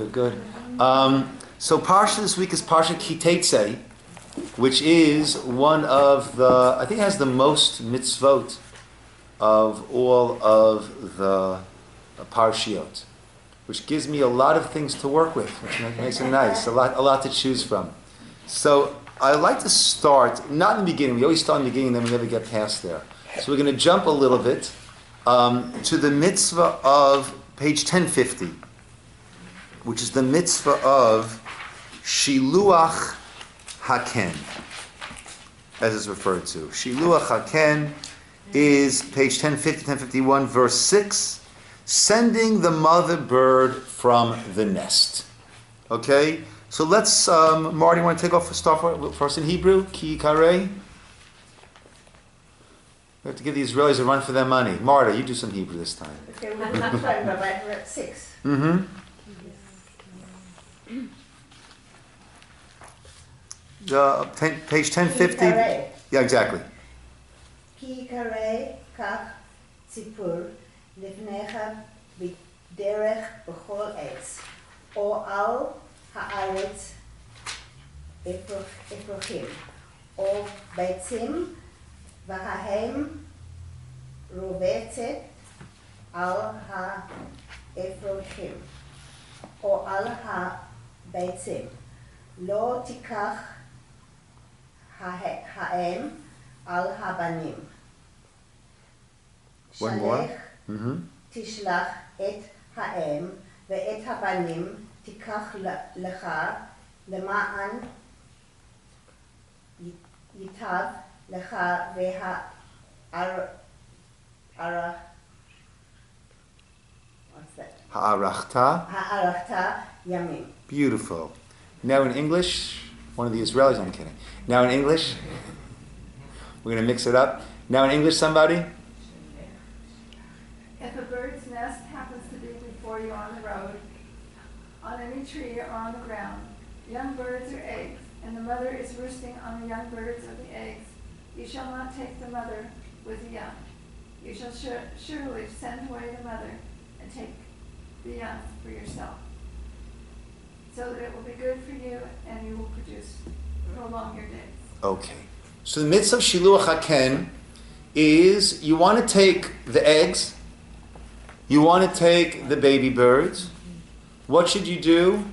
Good. So Parsha this week is Parsha Teitzay, which is one of the, I think it has the most mitzvot of all of the Parshiot, which gives me a lot of things to work with, which makes it nice, a lot to choose from. So I like to start, not in the beginning, we always start in the beginning, then we never get past there. So we're going to jump a little bit to the mitzvah of page 1050, which is the mitzvah of Shiluach Haken, as it's referred to. Shiluach Haken is page 1050, 1051, verse 6, sending the mother bird from the nest. Okay? So let's, Marty, you want to take off, start first in Hebrew? Ki karei? We have to give the Israelis a run for their money. Marta, you do some Hebrew this time. Okay, we're not talking about 6. Mm-hmm. Page 1050. Yeah, exactly. Ki karei kach tzipur lifnecha b'derech b'chol etz o al haaretz efrochim o beitzim v'hahem rovetzet al haefrochim o al habeitzim lo tikach haem al habanim. One more. Tishlach et haem ve'et habanim tikach lecha lema'an yitav lecha veha what's that? Ha'arachta yamim. Beautiful. Now in English, one of the Israelis, I'm kidding. Now in English, we're going to mix it up. Now in English, somebody? If a bird's nest happens to be before you on the road, on any tree or on the ground, young birds or eggs, and the mother is roosting on the young birds or the eggs, you shall not take the mother with the young. You shall surely send away the mother and take the young for yourself, so that it will be good for you and you will prolong your days. Okay. So the mitzvah of Shiluach Haken is you want to take the eggs, you want to take the baby birds. What should you do?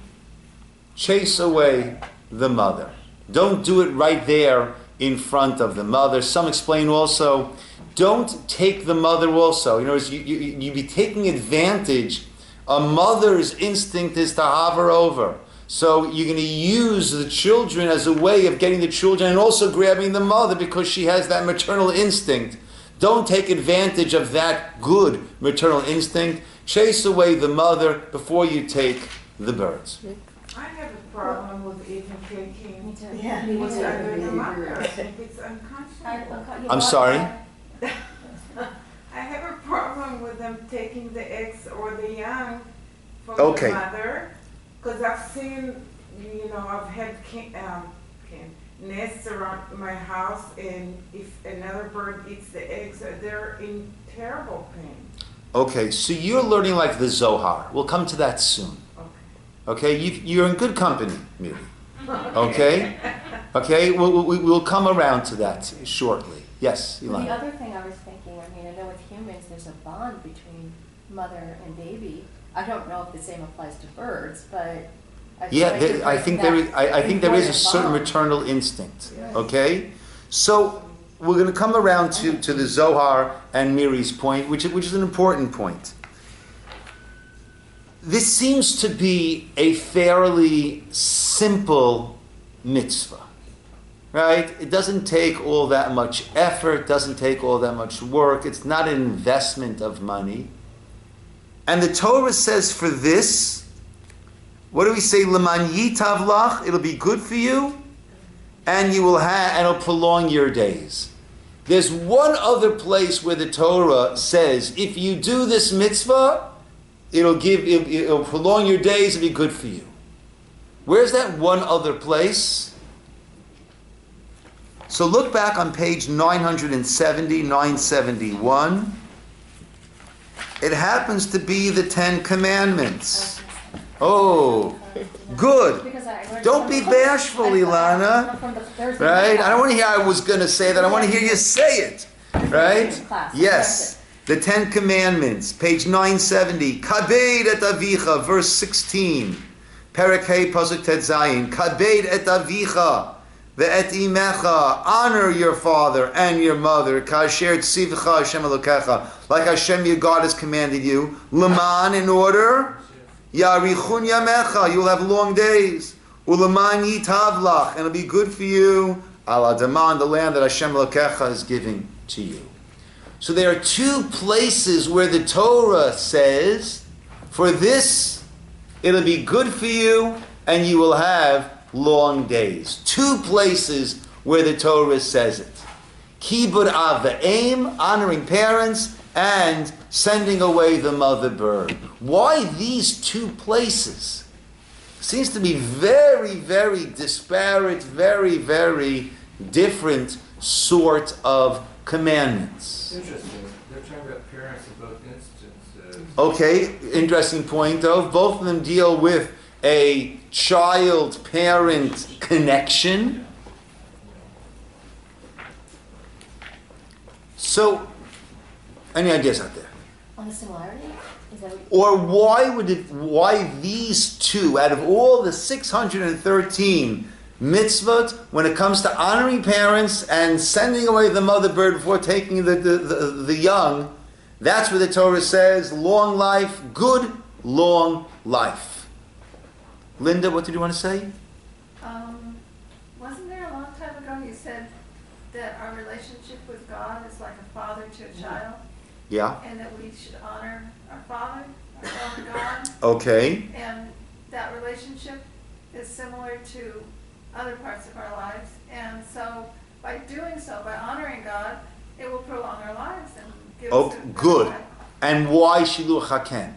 Chase away the mother. Don't do it right there in front of the mother. Some explain also, don't take the mother also. In other words, you be taking advantage. A mother's instinct is to hover over. So you're going to use the children as a way of getting the children and also grabbing the mother because she has that maternal instinct. Don't take advantage of that good maternal instinct. Chase away the mother before you take the birds. I have a problem with even taking what's Yeah. under the mother. I think it's unconscionable. I'm sorry? I have a problem with them taking the eggs or the young from Okay. the mother, because I've seen, I've had nests around my house, and if another bird eats the eggs, they're in terrible pain. Okay, so you're learning like the Zohar. We'll come to that soon. Okay, you're in good company, Miri. Okay? Okay, we'll come around to that shortly. Yes, Well, the Ilana. other thing I was thinking, I know with humans there's a bond between mother and baby. I don't know if the same applies to birds, but I think there is a certain maternal instinct. Okay, so we're going to come around to the Zohar and Miri's point, which is an important point. This seems to be a fairly simple mitzvah, right? It doesn't take all that much effort, doesn't take all that much work. It's not an investment of money. And the Torah says for this, what do we say? L'man yitav lach, it'll be good for you, and and it'll prolong your days. There's one other place where the Torah says, if you do this mitzvah, it'll prolong your days and be good for you. Where's that one other place? So look back on page 970, 971. It happens to be the 10 Commandments. Oh, good. Because I learned Don't be bashful, Ilana. From the Thursday Right? night I don't want to hear I was going to say that. I want to hear you say it. Right? class. Yes. The Ten Commandments, page 970. Kabed et avicha, verse 16. Perek Hey, pasuk Teitzay. Kabed et avicha ve'et imecha. Honor your father and your mother. Kasher tzivcha Hashem Elokecha. Like Hashem your God has commanded you. Leman, in order. Yarichun yamecha. You'll have long days. Uleman yitavlach. And it'll be good for you. Al Adaman, the land that Hashem Elokecha is giving to you. So there are two places where the Torah says, for this, it'll be good for you, and you will have long days. Two places where the Torah says it. Kibud av v'eim, honoring parents, and sending away the mother bird. Why these two places? Seems to be very, very disparate, very, very different sort of commandments. Interesting. They're talking about parents in both instances. Okay, interesting point though. Both of them deal with a child-parent connection. So, any ideas out there? On the similarity? Is that what Or why these two, out of all the 613 mitzvot, when it comes to honoring parents and sending away the mother bird before taking the young, that's where the Torah says, long life, good, long life. Linda, what did you want to say? Wasn't there a long time ago you said that our relationship with God is like a father to a child, Yeah. and that we should honor our father, our father God, Okay. and that relationship is similar to other parts of our lives, and so by doing so, by honoring God, it will prolong our lives and give us a Good. life. And why Shiluch HaKen?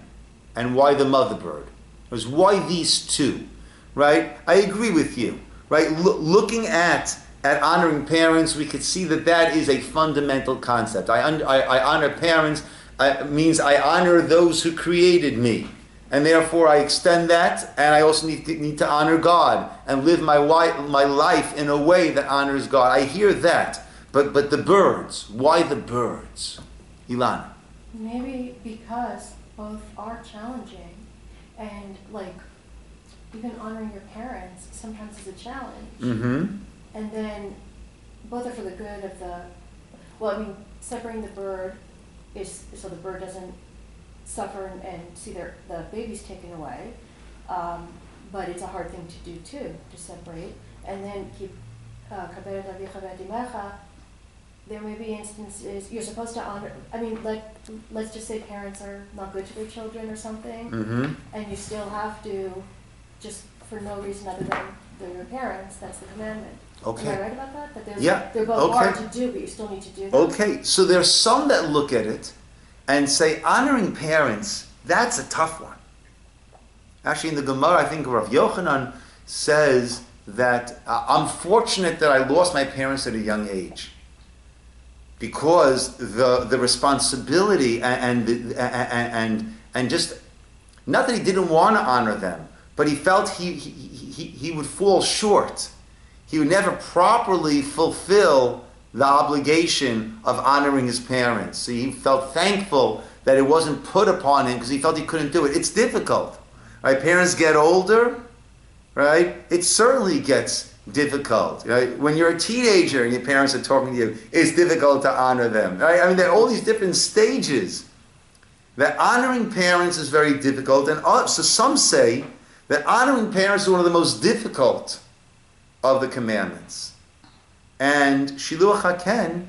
And why the mother bird? Because why these two? Right? I agree with you. Right? Looking at honoring parents, we could see that is a fundamental concept. I honor parents means I honor those who created me. And therefore I extend that, and I also need to honor God and live my life in a way that honors God. I hear that. But the birds, why the birds? Ilana. Maybe because both are challenging, and like even honoring your parents sometimes is a challenge. Mm-hmm. And then both are for the good of the, separating the bird is so the bird doesn't suffer and see the babies taken away. But it's a hard thing to do too, to separate. And then keep kaberet avicha ve'etimecha. There may be instances you're supposed to honor. Let's just say parents are not good to their children or something, Mm-hmm. and you still have to, just for no reason other than they're your parents. That's the commandment. Okay. Am I right about that? Yeah, They're both okay. hard to do, but you still need to do them. Okay, so there's some that look at it and say honoring parents, that's a tough one. Actually, in the Gemara, I think Rav Yochanan says that I'm fortunate that I lost my parents at a young age, because the responsibility and just, not that he didn't want to honor them, but he felt he would fall short. He would never properly fulfill the obligation of honoring his parents. So he felt thankful that it wasn't put upon him because he felt he couldn't do it. It's difficult. Right? Parents get older, right? It certainly gets difficult. Right? When you're a teenager and your parents are talking to you, it's difficult to honor them. Right? I mean, there are all these different stages. That honoring parents is very difficult, and so some say that honoring parents is one of the most difficult of the commandments. And Shiluach HaKen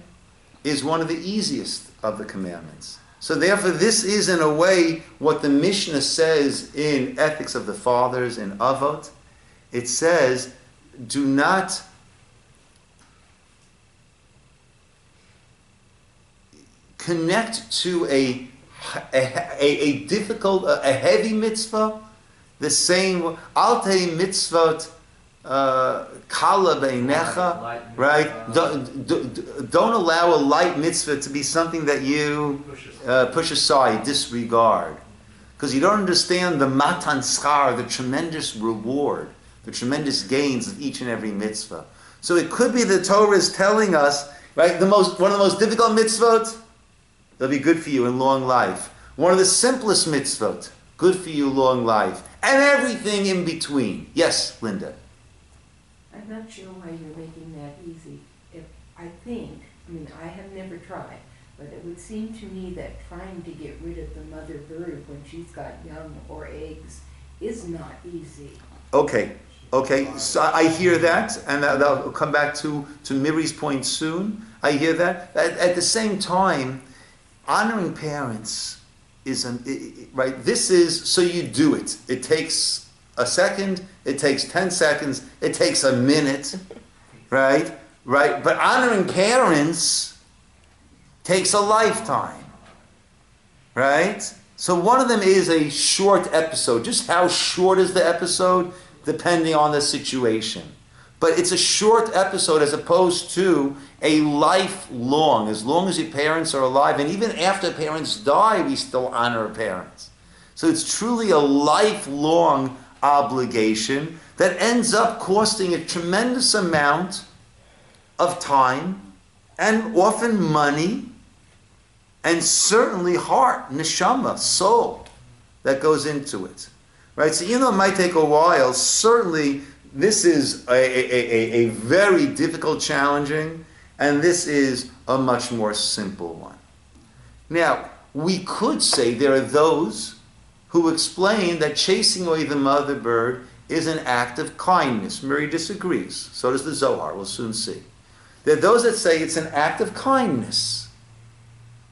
is one of the easiest of the commandments. So therefore, this is in a way what the Mishnah says in Ethics of the Fathers, in Avot. It says, do not connect to a difficult, a heavy mitzvah, the same, Alte mitzvot, kala beinecha, right? Don't allow a light mitzvah to be something that you push aside, disregard. because you don't understand the matan schar, the tremendous reward, the tremendous gains of each and every mitzvah. So it could be the Torah is telling us, right, one of the most difficult mitzvot, they'll be good for you in long life. One of the simplest mitzvot, good for you, long life. And everything in between. Yes, Linda. I'm not sure why you're making that easy. I have never tried, but it would seem to me that trying to get rid of the mother bird when she's got young or eggs is not easy. Okay, so I hear that, and I'll come back to Miri's point soon. I hear that. At the same time, honoring parents is, right, this is, so you do it. It takes a second, it takes 10 seconds, it takes a minute, right? Right? But honoring parents takes a lifetime, right? So one of them is a short episode. Just how short is the episode? Depending on the situation. But it's a short episode as opposed to a lifelong. As long as your parents are alive, and even after parents die, we still honor parents. So it's truly a lifelong obligation that ends up costing a tremendous amount of time and often money and certainly heart, neshama, soul that goes into it. Right? So even though it might take a while, certainly this is a very difficult, challenging, and this is a much more simple one. Now, we could say there are those who explain that chasing away the mother bird is an act of kindness. Mary disagrees. So does the Zohar. We'll soon see. There are those that say it's an act of kindness,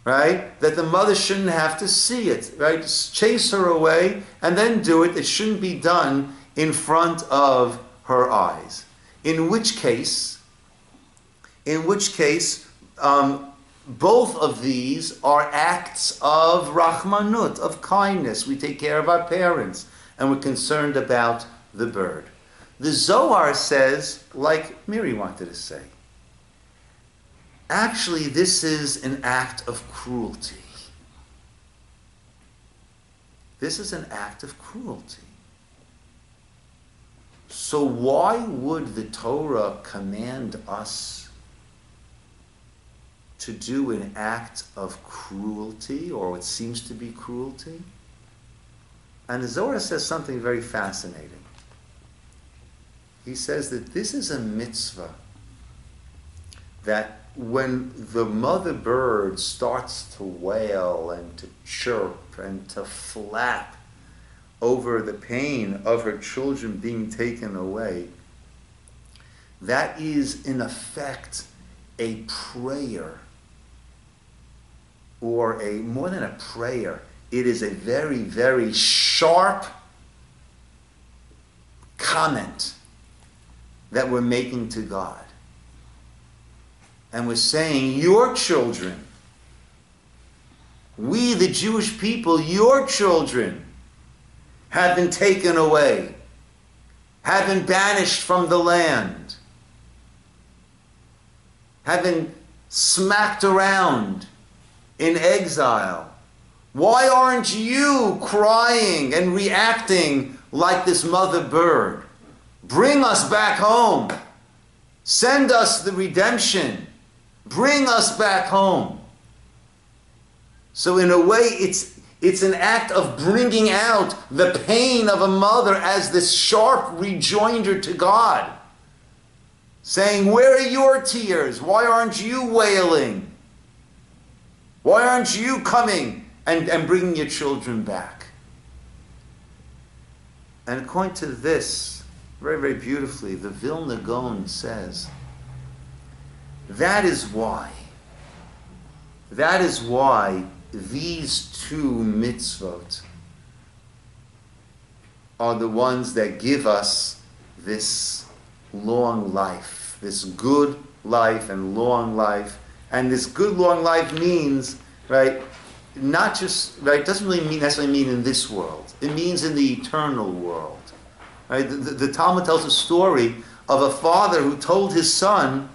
right? That the mother shouldn't have to see it, right? Just chase her away and then do it. It shouldn't be done in front of her eyes. In which case, both of these are acts of rachmanut, of kindness. We take care of our parents and we're concerned about the bird. The Zohar says, like Miri wanted to say, actually, this is an act of cruelty. This is an act of cruelty. So why would the Torah command us to do an act of cruelty, or what seems to be cruelty? And the Zohar says something very fascinating. He says that this is a mitzvah that when the mother bird starts to wail and to chirp and to flap over the pain of her children being taken away, that is in effect a prayer, or more than a prayer, it is a very, very sharp comment that we're making to God. And we're saying, your children, we the Jewish people, your children have been taken away, have been banished from the land, have been smacked around in exile. Why aren't you crying and reacting like this mother bird? Bring us back home. Send us the redemption. Bring us back home. So in a way, it's an act of bringing out the pain of a mother as this sharp rejoinder to God. Saying, where are your tears? Why aren't you wailing? Why aren't you coming and bringing your children back? And according to this, very, very beautifully, the Vilna Gaon says, that is why these two mitzvot are the ones that give us this long life, this good life and long life. And this good long life means, right, not just, right, doesn't really necessarily mean in this world. It means in the eternal world. Right? The Talmud tells a story of a father who told his son,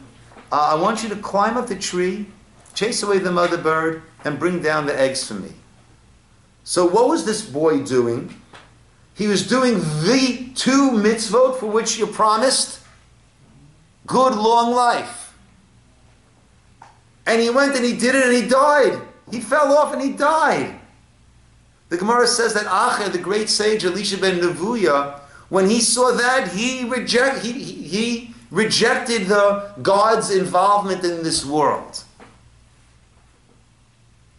I want you to climb up the tree, chase away the mother bird, and bring down the eggs for me. So what was this boy doing? He was doing the 2 mitzvot for which you promised good long life. And he went and he did it and he died. He fell off and he died. The Gemara says that Acher, the great sage Elisha ben Nevuya, when he saw that, he rejected the God's involvement in this world.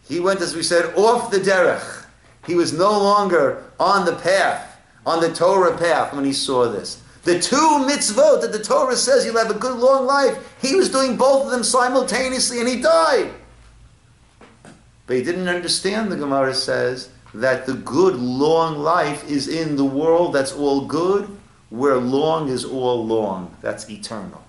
He went, as we said, off the derech. He was no longer on the path, on the Torah path when he saw this. The 2 mitzvot that the Torah says you'll have a good long life, he was doing both of them simultaneously and he died. But he didn't understand, the Gemara says, that the good long life is in the world that's all good, where long is all long. That's eternal.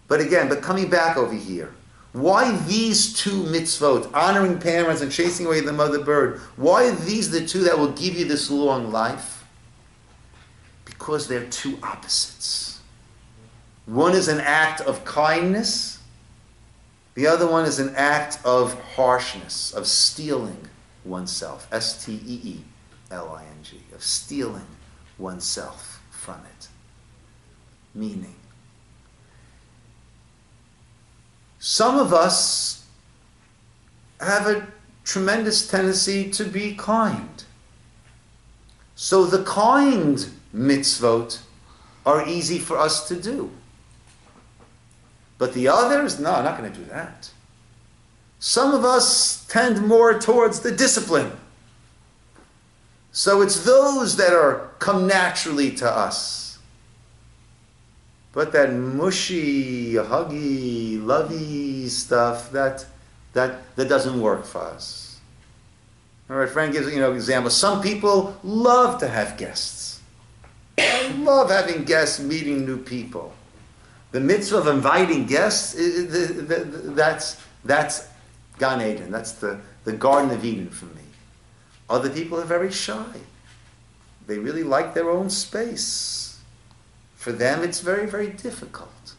But coming back over here, why these 2 mitzvot, honoring parents and chasing away the mother bird, why are these the 2 that will give you this long life? Because they're 2 opposites. One is an act of kindness. The other one is an act of harshness, of stealing oneself. Steeling, of stealing oneself from it. Meaning, some of us have a tremendous tendency to be kind. So the kind mitzvot are easy for us to do. But the others, no, I'm not going to do that. Some of us tend more towards the discipline. So it's those that come naturally to us. But that mushy, huggy, lovey stuff, that doesn't work for us. All right, Frank gives an example. Some people love to have guests. I love having guests, meeting new people. The mitzvah of inviting guests, that's Gan Eden. That's the Garden of Eden for me. Other people are very shy. They really like their own space. For them, it's very, very difficult.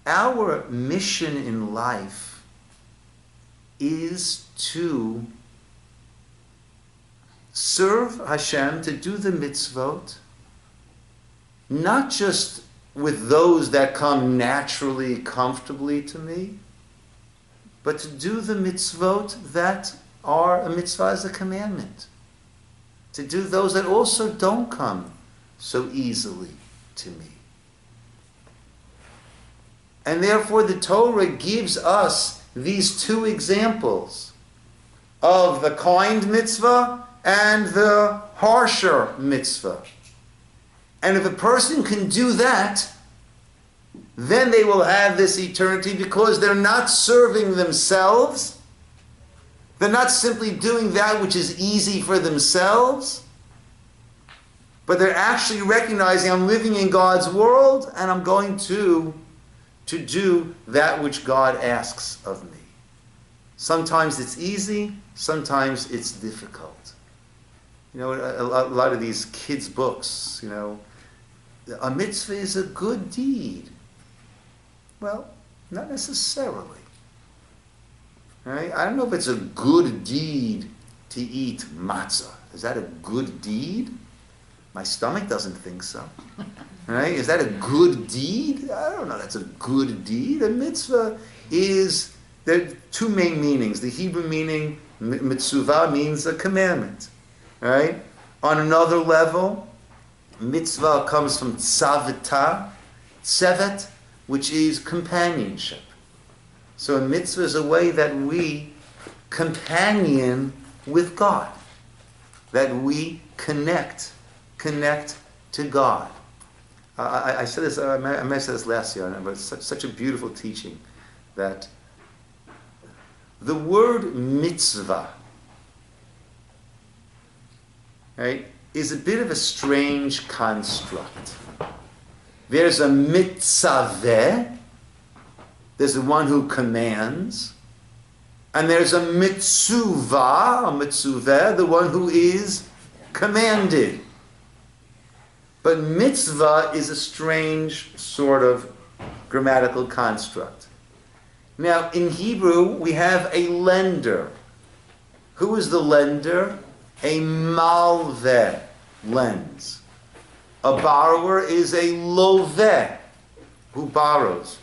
Our mission in life is to serve Hashem, to do the mitzvot, not just with those that come naturally, comfortably to me, but to do the mitzvot that are a mitzvah as a commandment. To do those that also don't come so easily to me. And therefore the Torah gives us these 2 examples of the kind mitzvah and the harsher mitzvah. And if a person can do that, then they will have this eternity because they're not serving themselves. They're not simply doing that which is easy for themselves, but they're actually recognizing I'm living in God's world and I'm going to do that which God asks of me. Sometimes it's easy, sometimes it's difficult. A lot of these kids' books, a mitzvah is a good deed. Well, not necessarily. Right? I don't know if it's a good deed to eat matzah. Is that a good deed? My stomach doesn't think so. Right? Is that a good deed? I don't know. That's a good deed. A mitzvah is, there are 2 main meanings. The Hebrew meaning, mitzvah, means a commandment. Right? On another level, mitzvah comes from tzavita, tzevet, which is companionship. So a mitzvah is a way that we companion with God, that we connect to God. I said this, I may have said this last year, but it's such a beautiful teaching that the word mitzvah, right, is a bit of a strange construct. There's a mitzaveh, there's the one who commands, and there's a mitzuvah, the one who is commanded. But mitzvah is a strange sort of grammatical construct. Now, in Hebrew, we have a lender. Who is the lender? A malveh lends. A borrower is a loveh who borrows.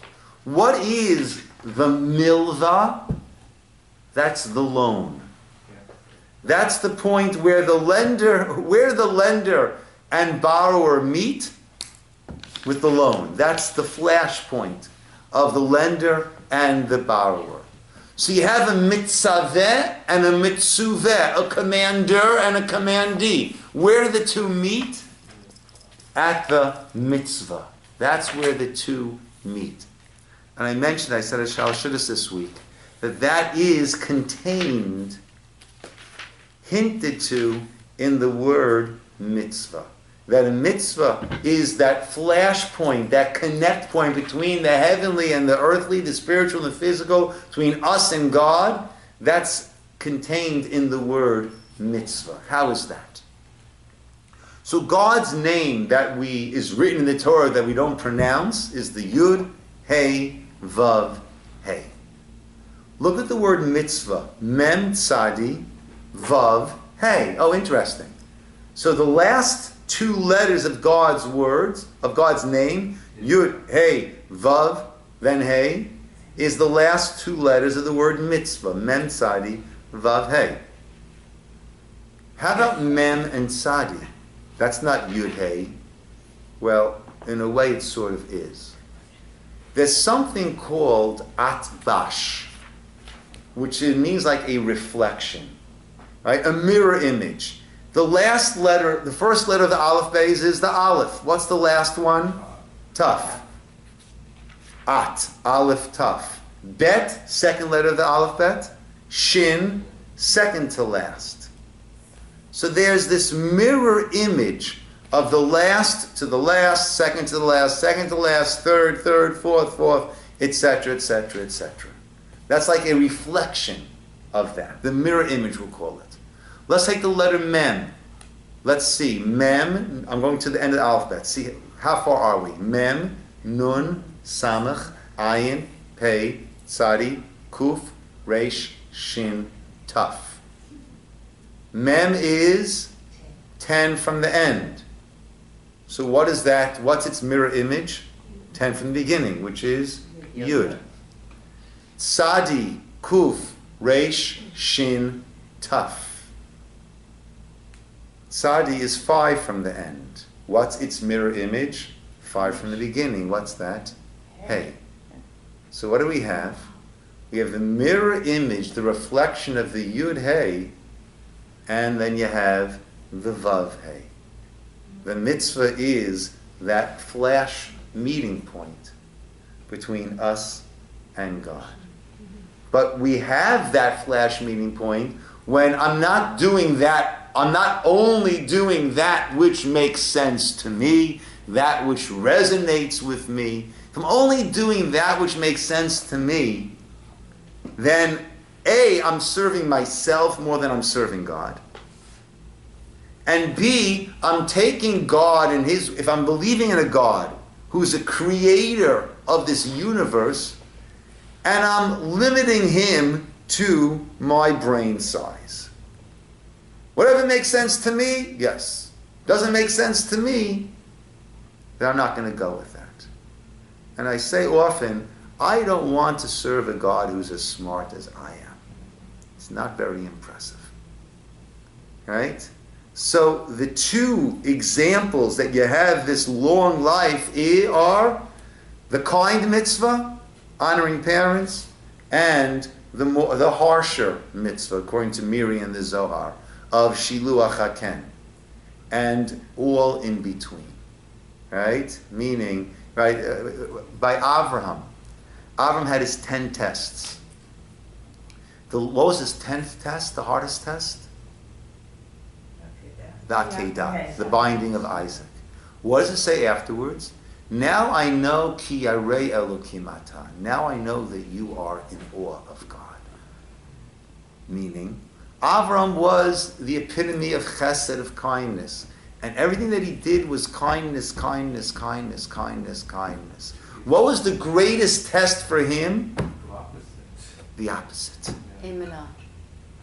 What is the milva? That's the loan. That's the point where the lender and borrower meet with the loan. That's the flashpoint of the lender and the borrower. So you have a mitzaveh and a mitzuveh, a commander and a commandee. Where do the two meet? At the mitzvah. That's where the two meet. And I said at Shalashudis this week, that is contained, hinted to in the word mitzvah. That a mitzvah is that flashpoint, that connect point between the heavenly and the earthly, the spiritual and the physical, between us and God. That's contained in the word mitzvah. How is that? So God's name that is written in the Torah that we don't pronounce is the Yud, Hey, Vav, Hey. Look at the word mitzvah. Mem, Tzadi, Vav, Hey. Oh, interesting. So the last two letters of God's words, of God's name, Yud, Hey, Vav, then Hey, is the last two letters of the word mitzvah. Mem, Tzadi, Vav, Hey. How about Mem and Tzadi? That's not Yud, Hey. Well, in a way it sort of is. There's something called Atbash, which means like a reflection, right? A mirror image. The last letter, the first letter of the Aleph Beis is the Aleph. What's the last one? Taf. At, Aleph, Taf. Bet, second letter of the Aleph Bet. Shin, second to last. So there's this mirror image of the last to the last, second to the last, second to last, third, fourth, etc., etc., etc. That's like a reflection of that. The mirror image, we'll call it. Let's take the letter Mem. Let's see. Mem, I'm going to the end of the alphabet. See, how far are we? Mem, Nun, Samach, Ayin, Pei, Tzadi, Kuf, Resh, Shin, Taf. Mem is 10 from the end. So what is that? What's its mirror image? 10 from the beginning, which is Yud. Tzadi, Kuf, Resh, Shin, Taf. Tzadi is 5 from the end. What's its mirror image? 5 from the beginning. What's that? Hey. So what do we have? We have the mirror image, the reflection of the Yud Hey, and then you have the Vav Hey. The mitzvah is that flash meeting point between us and God. But we have that flash meeting point when I'm not doing that. I'm not only doing that which makes sense to me, that which resonates with me. If I'm only doing that which makes sense to me, then A, I'm serving myself more than I'm serving God. And B, I'm taking God and if I'm believing in a God who's a creator of this universe, and I'm limiting him to my brain size. Whatever makes sense to me, yes. Doesn't make sense to me, then I'm not going to go with that. And I say often, I don't want to serve a God who's as smart as I am. It's not very impressive. Right? So the two examples that you have this long life are the kind mitzvah, honoring parents, and the harsher mitzvah, according to Miri and the Zohar, of Shiluach HaKen, and all in between, right? Meaning, right, by Avraham had his 10 tests. What was his 10th test, the hardest test? The Akedah, the binding of Isaac. What does it say afterwards? Now I know ki yarei Elokim ata. Now I know that you are in awe of God. Meaning, Avram was the epitome of chesed, of kindness. And everything that he did was kindness, kindness, kindness, kindness, kindness. What was the greatest test for him? Opposite. The opposite. Emunah.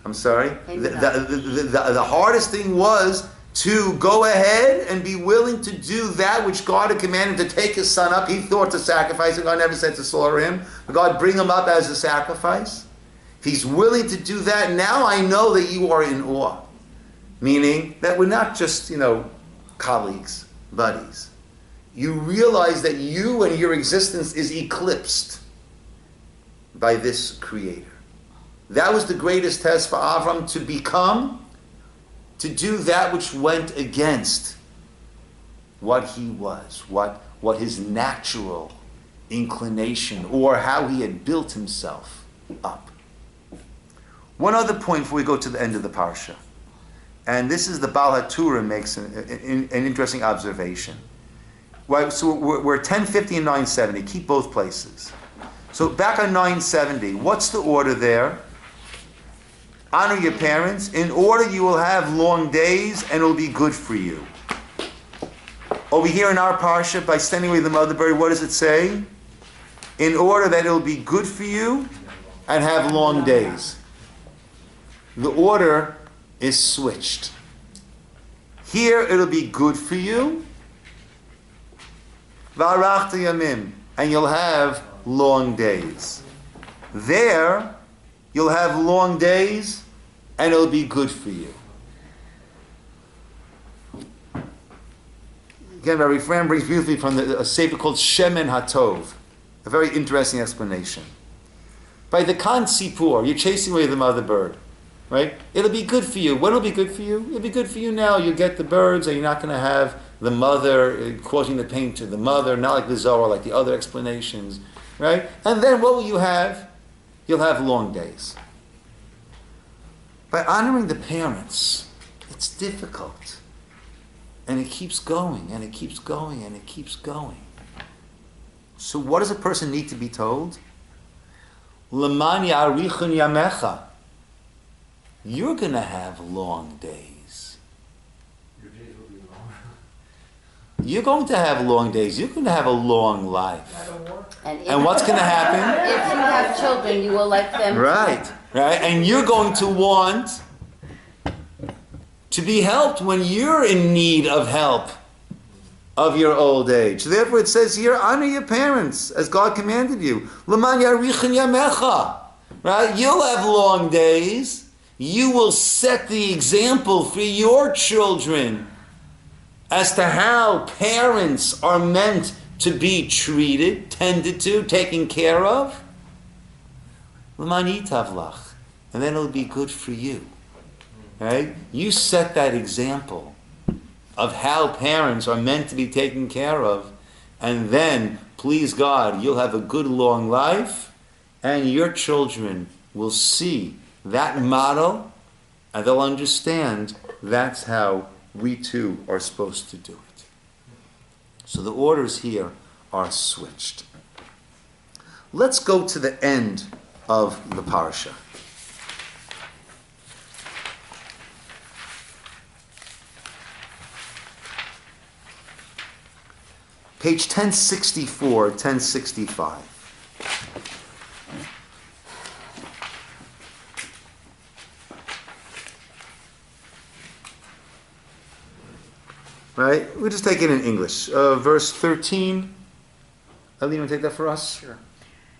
I'm sorry? The hardest thing was to go ahead and be willing to do that which God had commanded to take his son up. He thought to sacrifice him. God never said to slaughter him. But God bring him up as a sacrifice. If he's willing to do that, now I know that you are in awe. Meaning that we're not just, colleagues, buddies. You realize that you and your existence is eclipsed by this Creator. That was the greatest test for Avram, to do that which went against what he was, what his natural inclination, or how he had built himself up. One other point before we go to the end of the Parsha. And this is the Baal HaTorah makes an interesting observation. Right, so we're 1050 and 970. Keep both places. So back on 970, what's the order there? Honor your parents. In order you will have long days and it will be good for you. Over here in our Parsha, by sending away the mother bird, what does it say? In order that it will be good for you and have long days. The order is switched. Here it'll be good for you, v'arachta yamim, and you'll have long days. There, you'll have long days, and it'll be good for you. Again, Rabbi Fran brings beautifully from a sefer called Shemen HaTov, a very interesting explanation. By the Kan Sipur, you're chasing away the mother bird. Right? It'll be good for you. When will be good for you? It'll be good for you now. You get the birds, and you're not going to have the mother causing the pain to the mother, not like the Zohar, like the other explanations. Right? And then what will you have? You'll have long days. By honoring the parents, it's difficult. And it keeps going, and it keeps going, and it keeps going. So what does a person need to be told? L'man ya'arichun yamecha. You're going to have long days. Your days will be long. You're going to have long days. You're going to have a long life. And what's going to happen? If you have children, you will like them. Right. And you're going to want to be helped when you're in need of help of your old age. Therefore it says here, honor your parents as God commanded you. L'man ya'arichun yamecha. Right? You'll have long days. You will set the example for your children as to how parents are meant to be treated, tended to, taken care of. L'man yitav lach. And then it'll be good for you. Right? You set that example of how parents are meant to be taken care of, and then, please God, you'll have a good long life, and your children will see that model, and they'll understand that's how we too are supposed to do it. So the orders here are switched. Let's go to the end of the Parsha. Page 1064, 1065. Right? We'll just take it in English. Verse 13. Eileen, you want to take that for us? Sure.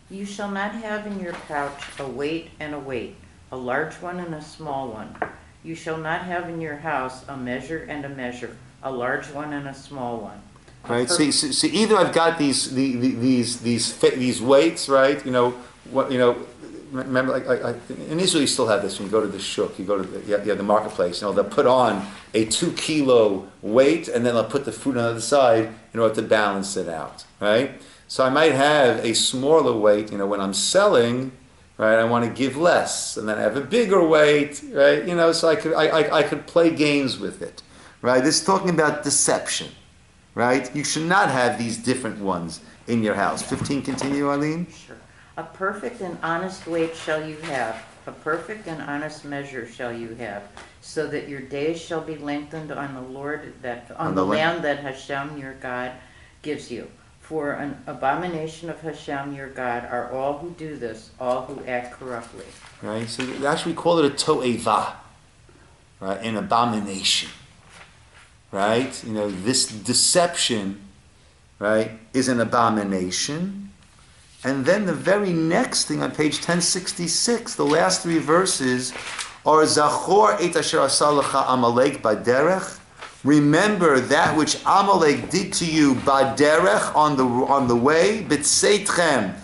You shall not have in your pouch a weight and a weight, a large one and a small one. You shall not have in your house a measure and a measure, a large one and a small one. Right. So either I've got these weights, right? Remember, in Israel you still have this. When you go to the shuk, you go to the marketplace. They'll put on a 2 kilo weight, and then they'll put the fruit on the other side in order to balance it out, right? So I might have a smaller weight. When I'm selling, right, I want to give less, and then I have a bigger weight, right? So I could play games with it, right? This is talking about deception, right? You should not have these different ones in your house. 15, continue, Eileen. Sure. A perfect and honest weight shall you have, a perfect and honest measure shall you have, so that your days shall be lengthened on the land that Hashem your God gives you. For an abomination of Hashem your God are all who do this, all who act corruptly. Right? So actually we call it a to'eva, right? An abomination. Right? You know, this deception, right, is an abomination. And then the very next thing on page 1066, the last three verses are Zachor et asher asalacha Amalek baderech. Remember that which Amalek did to you baderech on the way, b'tseitchem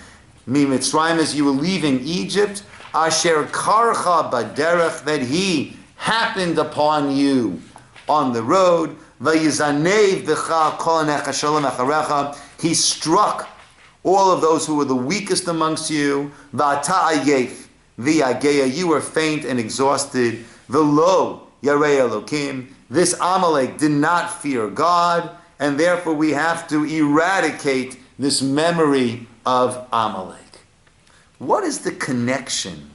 mi Mitzrayim, as you were leaving Egypt, asher karcha baderech, that he happened upon you on the road, vayizanev b'cha kol necha shalom acharecha, he struck all of those who were the weakest amongst you, v'ata ayef v'yageya, you were faint and exhausted, v'lo yarei Elokim, this Amalek did not fear God, and therefore we have to eradicate this memory of Amalek. What is the connection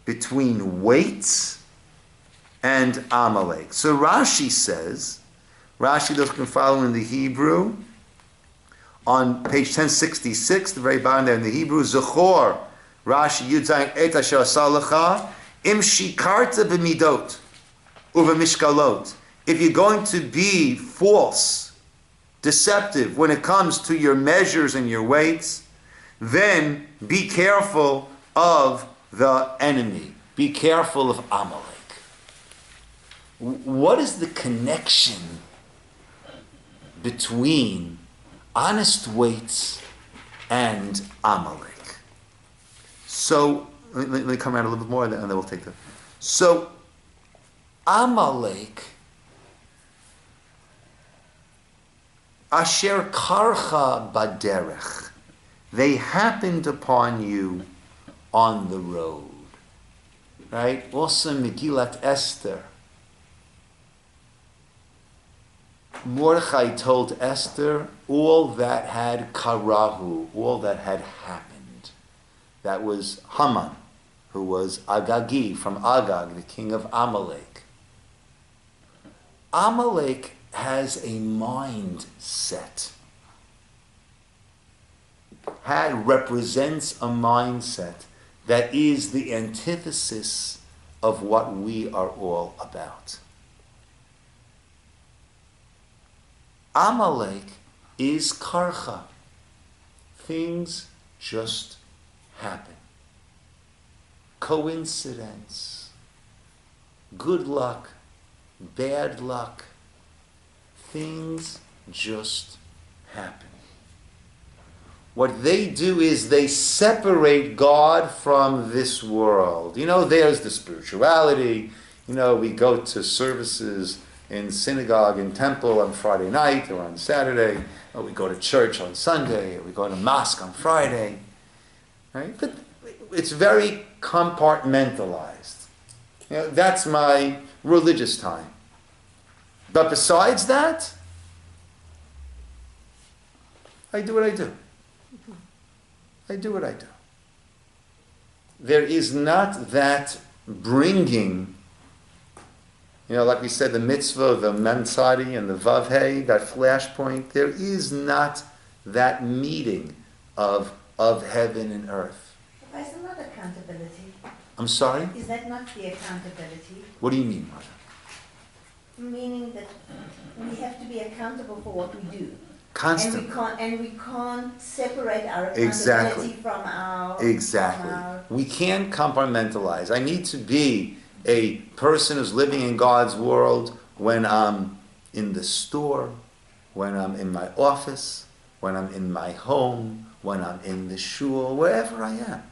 between weights and Amalek? So Rashi says, those can follow in the Hebrew, on page 1066, the very bottom there in the Hebrew, Zechor, Rashi, Yud Zayin, Et Asher Asalecha, Im Shikarta B'midot, Uv'mishkalot. If you're going to be false, deceptive, when it comes to your measures and your weights, then be careful of the enemy. Be careful of Amalek. What is the connection between honest weights and Amalek? So, let me come around a little bit more and then we'll take that. So, Amalek, Asher Karcha Baderech, they happened upon you on the road. Right? Also Megillat Esther. Mordechai told Esther all that had karahu, all that had happened. That was Haman, who was Agagi, from Agag, the king of Amalek. Amalek has a mindset. Represents a mindset that is the antithesis of what we are all about. Amalek is karcha. Things just happen. Coincidence. Good luck. Bad luck. Things just happen. What they do is they separate God from this world. You know, there's the spirituality. You know, we go to services in synagogue and temple on Friday night or on Saturday, or we go to church on Sunday, or we go to mosque on Friday, right? But it's very compartmentalized. You know, that's my religious time. But besides that, I do what I do. I do what I do. There is not that bringing, you know, like we said, the mitzvah, the Mansadi and the Vavhei, that flashpoint, there is not that meeting of heaven and earth. But is that not accountability? I'm sorry? Is that not the accountability? What do you mean, Mother? Meaning that we have to be accountable for what we do. Constantly. And we can't separate our accountability Exactly. from our... Exactly. From our, We can't compartmentalize. I need to be a person who's living in God's world when I'm in the store, when I'm in my office, when I'm in my home, when I'm in the shul, wherever I am.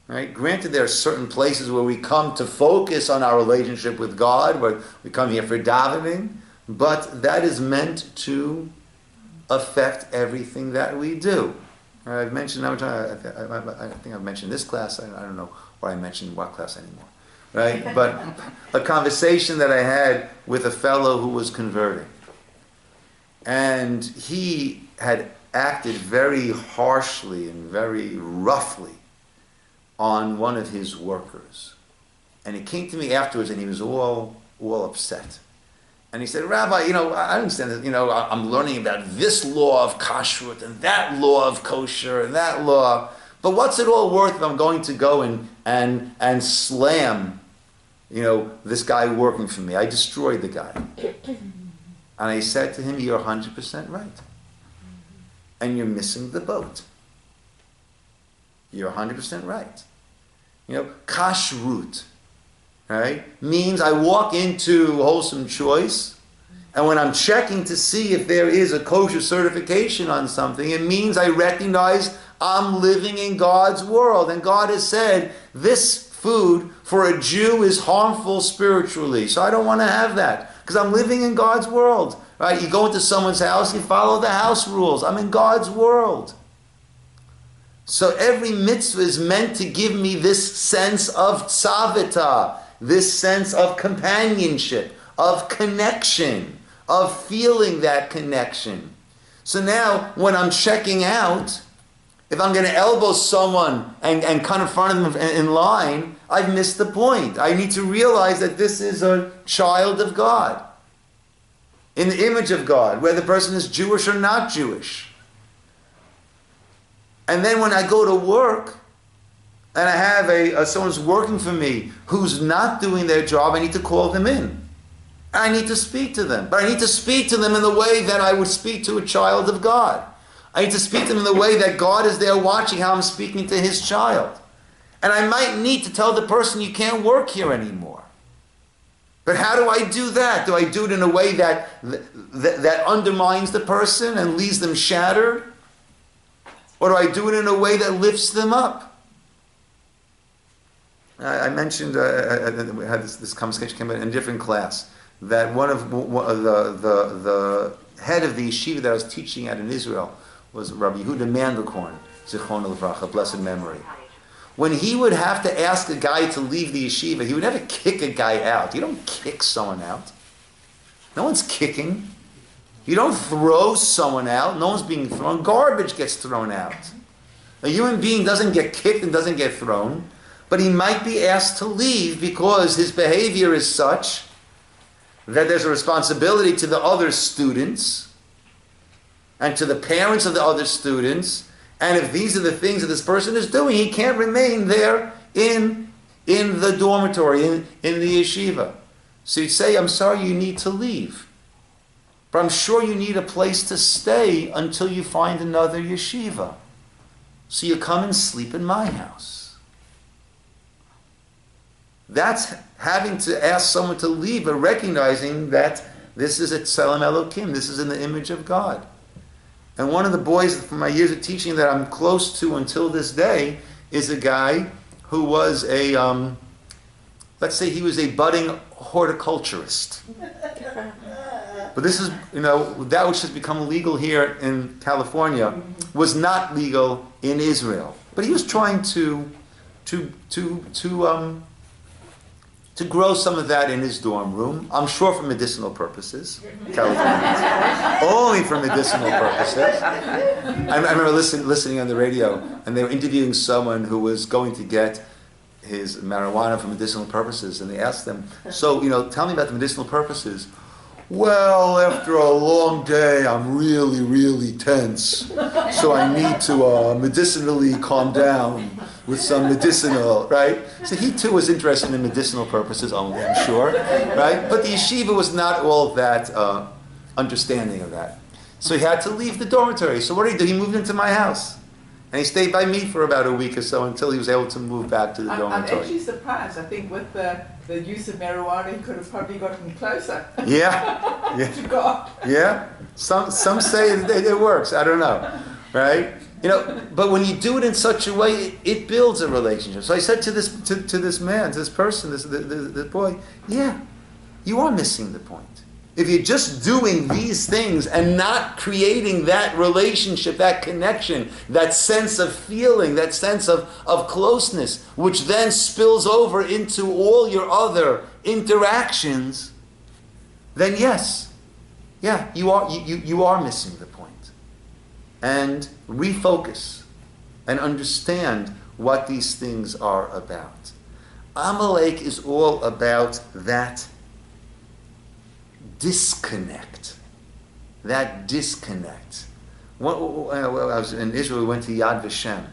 Right? Granted, there are certain places where we come to focus on our relationship with God, where we come here for davening, but that is meant to affect everything that we do. I've mentioned, I think I've mentioned this class, I don't know why I mentioned what class anymore, right? But a conversation that I had with a fellow who was converting. And he had acted very harshly and very roughly on one of his workers. And he came to me afterwards and he was all upset. And he said, Rabbi, I understand that, I'm learning about this law of kashrut and that law of kosher and that law. But what's it all worth if I'm going to go and slam, this guy working for me? I destroyed the guy. And I said to him, you're 100% right. And you're missing the boat. You're 100% right. Kashrut, right, means I walk into Wholesome Choice, and when I'm checking to see if there is a kosher certification on something, it means I recognize I'm living in God's world. And God has said, this food for a Jew is harmful spiritually. So I don't want to have that, because I'm living in God's world. Right? You go into someone's house, you follow the house rules. I'm in God's world. So every mitzvah is meant to give me this sense of tzavita, this sense of companionship, of connection, of feeling that connection. So now, when I'm checking out, if I'm going to elbow someone and cut in front of them in line, I've missed the point. I need to realize that this is a child of God, in the image of God, whether the person is Jewish or not Jewish. And then when I go to work, and I have someone's working for me who's not doing their job, I need to call them in. I need to speak to them. But I need to speak to them in the way that I would speak to a child of God. I need to speak to them in the way that God is there watching how I'm speaking to his child. And I might need to tell the person, you can't work here anymore. But how do I do that? Do I do it in a way that undermines the person and leaves them shattered? Or do I do it in a way that lifts them up? I mentioned, we had this conversation came in a different class, that one of the head of the yeshiva that I was teaching at in Israel was Rabbi Yehuda Mandelkorn, Zichrono Livracha, blessed memory. When he would have to ask a guy to leave the yeshiva, he would never kick a guy out. You don't kick someone out. No one's kicking. You don't throw someone out. No one's being thrown. Garbage gets thrown out. A human being doesn't get kicked and doesn't get thrown, but he might be asked to leave because his behavior is such that there's a responsibility to the other students and to the parents of the other students. And if these are the things that this person is doing, he can't remain there in the dormitory, in the yeshiva. So you'd say, I'm sorry, you need to leave. But I'm sure you need a place to stay until you find another yeshiva. So you come and sleep in my house. That's having to ask someone to leave, but recognizing that this is at Tselem Elokim, this is in the image of God. And one of the boys from my years of teaching that I'm close to until this day is a guy who was let's say he was a budding horticulturist. But this is, that which has become legal here in California was not legal in Israel. But he was trying to grow some of that in his dorm room. I'm sure for medicinal purposes. Californians. Only for medicinal purposes. I remember listening on the radio, and they were interviewing someone who was going to get his marijuana for medicinal purposes, and they asked them, so, tell me about the medicinal purposes. Well, after a long day, I'm really, really tense. So I need to medicinally calm down with some medicinal, right? So he too was interested in medicinal purposes only, I'm sure, right? But the yeshiva was not all that understanding of that. So he had to leave the dormitory. So what did he do? He moved into my house. And he stayed by me for about a week or so until he was able to move back to the dormitory. I'm actually surprised. I think with the use of marijuana, he could have probably gotten closer. Yeah. To God. Yeah. Some say it works. I don't know. Right? But when you do it in such a way, it builds a relationship. So I said to this man, to this person, this boy, yeah, you are missing the point. If you're just doing these things and not creating that relationship, that connection, that sense of feeling, that sense of closeness, which then spills over into all your other interactions, then yes, you are missing the point. And refocus and understand what these things are about. Amalek is all about that disconnect. That disconnect. I was in Israel, we went to Yad Vashem,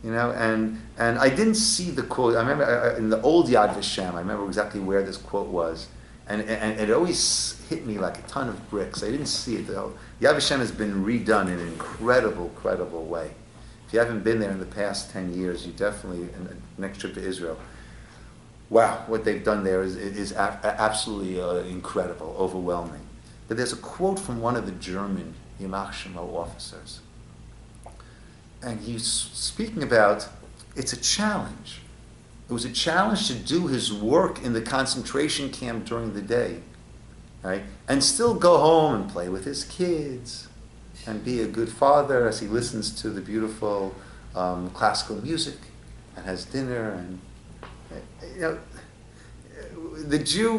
and I didn't see the quote. I remember in the old Yad Vashem, I remember exactly where this quote was, and it always hit me like a ton of bricks. I didn't see it though. Yad Vashem has been redone in an incredible way. If you haven't been there in the past 10 years, you definitely, in the next trip to Israel, wow, what they've done there is absolutely incredible, overwhelming. But there's a quote from one of the German Yamach Shemo officers. And he's speaking about, it's a challenge. It was a challenge to do his work in the concentration camp during the day, right? And still go home and play with his kids and be a good father as he listens to the beautiful classical music and has dinner. And the Jew,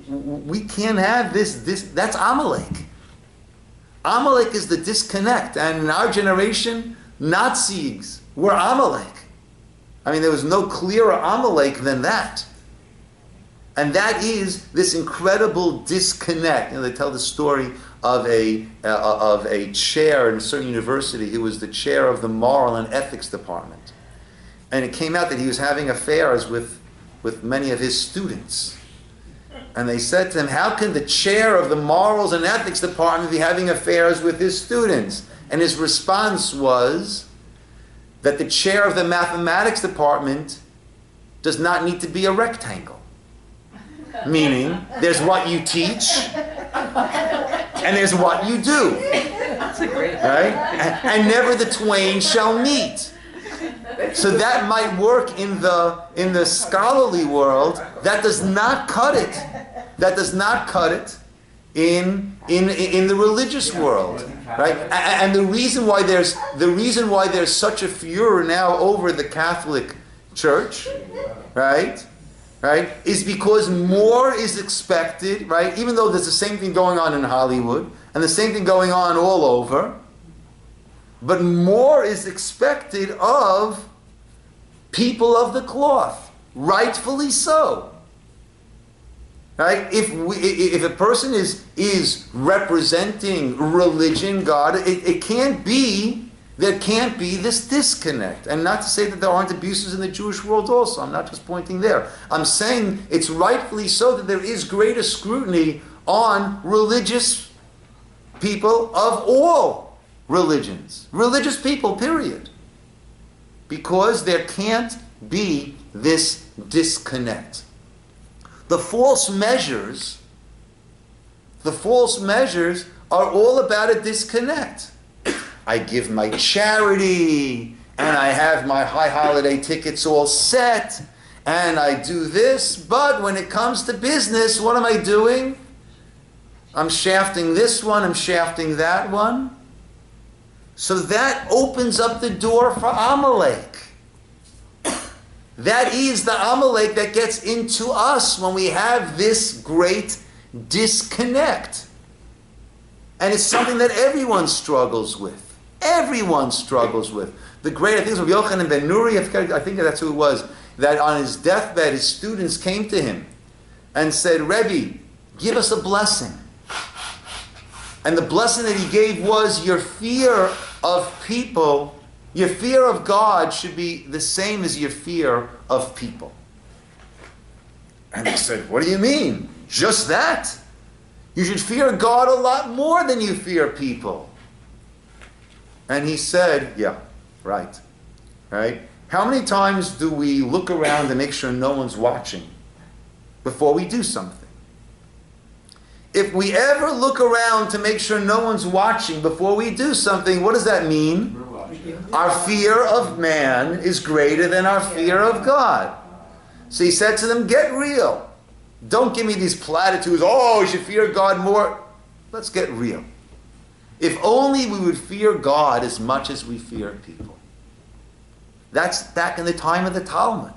we can't have this. That's Amalek. Amalek is the disconnect, and in our generation, Nazis were Amalek. I mean, there was no clearer Amalek than that. And that is this incredible disconnect. They tell the story of a chair in a certain university who was the chair of the moral and ethics department. And it came out that he was having affairs with many of his students. And they said to him, how can the chair of the morals and ethics department be having affairs with his students? And his response was that the chair of the mathematics department does not need to be a rectangle. Meaning, there's what you teach, and there's what you do. That's a great right? And never the twain shall meet. So that might work in the scholarly world. That does not cut it. That does not cut it in the religious world, right? And the reason why there's such a furor now over the Catholic Church, right, is because more is expected, right? Even though there's the same thing going on in Hollywood and the same thing going on all over, but more is expected of people of the cloth, rightfully so. Right? If a person is representing religion, God, there can't be this disconnect. And not to say that there aren't abuses in the Jewish world also. I'm not just pointing there. I'm saying it's rightfully so that there is greater scrutiny on religious people of all religions. Religious people, period. Because there can't be this disconnect. The false measures are all about a disconnect. I give my charity, and I have my high holiday tickets all set, and I do this, but when it comes to business, what am I doing? I'm shafting this one, I'm shafting that one. So that opens up the door for Amalek. That is the Amalek that gets into us when we have this great disconnect. And it's something that everyone struggles with. Everyone struggles with. The great, I think it was Yochanan ben Nuri, I think that's who it was, that on his deathbed, his students came to him and said, Rebbe, give us a blessing. And the blessing that he gave was your fear of people. Your fear of God should be the same as your fear of people. And they said, what do you mean? Just that? You should fear God a lot more than you fear people. And he said, yeah, right. Right? How many times do we look around and make sure no one's watching before we do something? If we ever look around to make sure no one's watching before we do something, what does that mean? Our fear of man is greater than our fear of God. So he said to them, get real. Don't give me these platitudes, oh, you should fear God more. Let's get real. If only we would fear God as much as we fear people. That's back in the time of the Talmud.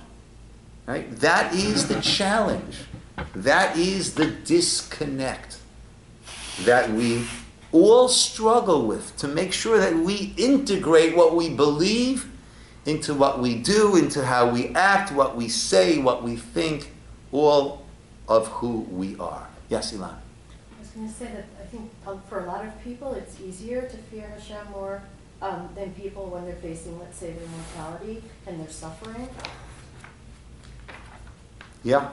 Right? That is the challenge. That is the disconnect that we all struggle with, to make sure that we integrate what we believe into what we do, into how we act, what we say, what we think, all of who we are. Yes, Ilan? going to say that I think for a lot of people, it's easier to fear Hashem more than people when they're facing, let's say, their mortality and their suffering. Yeah.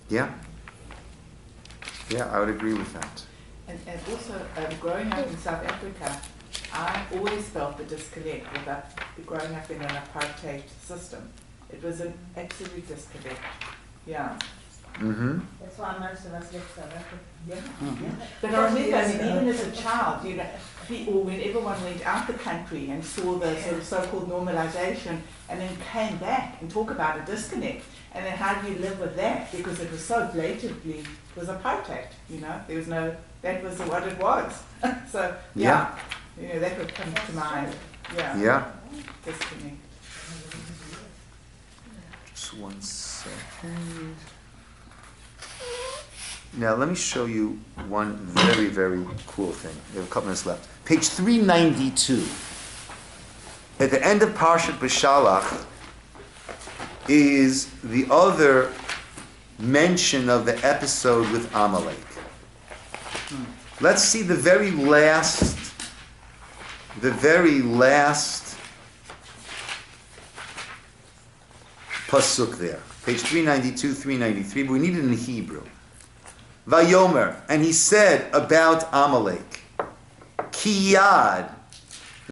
Yeah. Yeah, I would agree with that. And also, growing up in South Africa, I always felt the disconnect with that, growing up in an apartheid system. It was an absolute disconnect. Yeah. Mm-hmm. That's why most of us left South Africa. Yeah. But I remember, even as a child, or when everyone went out the country and saw the sort of so-called normalization, and then came back and talk about a disconnect, and then how do you live with that? Because it was so blatantly, it was apartheid, there was no, that was what it was. So, that would come to mind. Yeah. Disconnect. Just 1 second. Now, let me show you one very, very cool thing. We have a couple minutes left. Page 392. At the end of Parshat B'Shalach is the other mention of the episode with Amalek. Let's see the very last pasuk there. Page 392, 393, but we need it in Hebrew. Vayomer, and he said about Amalek, Ki yad